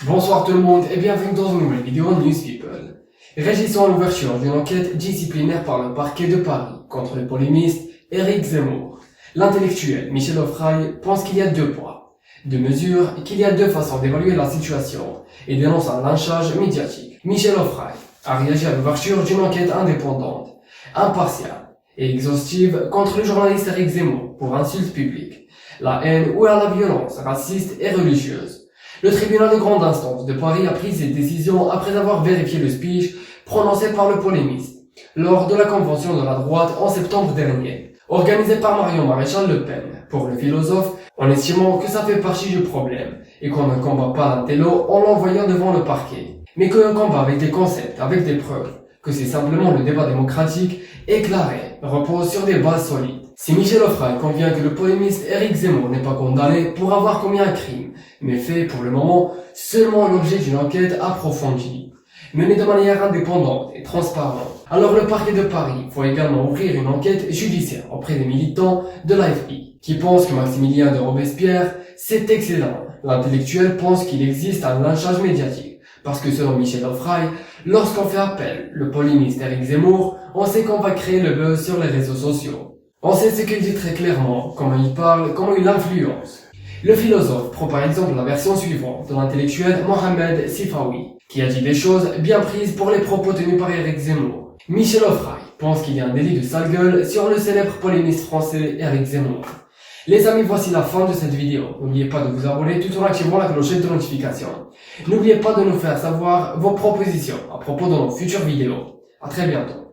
Bonsoir tout le monde et bienvenue dans une nouvelle vidéo News People. Régissant l'ouverture d'une enquête disciplinaire par le parquet de Paris contre le polémiste Éric Zemmour, l'intellectuel Michel Offray pense qu'il y a deux poids, deux mesures, qu'il y a deux façons d'évaluer la situation et dénonce un lynchage médiatique. Michel Offray a réagi à l'ouverture d'une enquête indépendante, impartiale et exhaustive contre le journaliste Éric Zemmour pour insultes publiques, la haine ou à la violence raciste et religieuse. Le tribunal de grande instance de Paris a pris cette décision après avoir vérifié le speech prononcé par le polémiste lors de la convention de la droite en septembre dernier, organisée par Marion Maréchal Le Pen pour le philosophe, en estimant que ça fait partie du problème et qu'on ne combat pas l'intello en l'envoyant devant le parquet, mais qu'on combat avec des concepts, avec des preuves, que c'est simplement le débat démocratique éclairé, repose sur des bases solides. Si Michel Offray convient que le polémiste Éric Zemmour n'est pas condamné pour avoir commis un crime, mais fait pour le moment seulement l'objet d'une enquête approfondie, menée de manière indépendante et transparente, alors le parquet de Paris faut également ouvrir une enquête judiciaire auprès des militants de l'AFI, qui pensent que Maximilien de Robespierre, c'est excellent. L'intellectuel pense qu'il existe un lynchage médiatique, parce que selon Michel Offray, lorsqu'on fait appel le polémiste Éric Zemmour, on sait qu'on va créer le buzz sur les réseaux sociaux. On sait ce qu'il dit très clairement, comment il parle, comment il influence. Le philosophe prend par exemple la version suivante de l'intellectuel Mohamed Sifawi, qui a dit des choses bien prises pour les propos tenus par Éric Zemmour. Michel Offray pense qu'il y a un délit de sale gueule sur le célèbre polémiste français Éric Zemmour. Les amis, voici la fin de cette vidéo. N'oubliez pas de vous abonner tout en activant la clochette de notification. N'oubliez pas de nous faire savoir vos propositions à propos de nos futures vidéos. À très bientôt.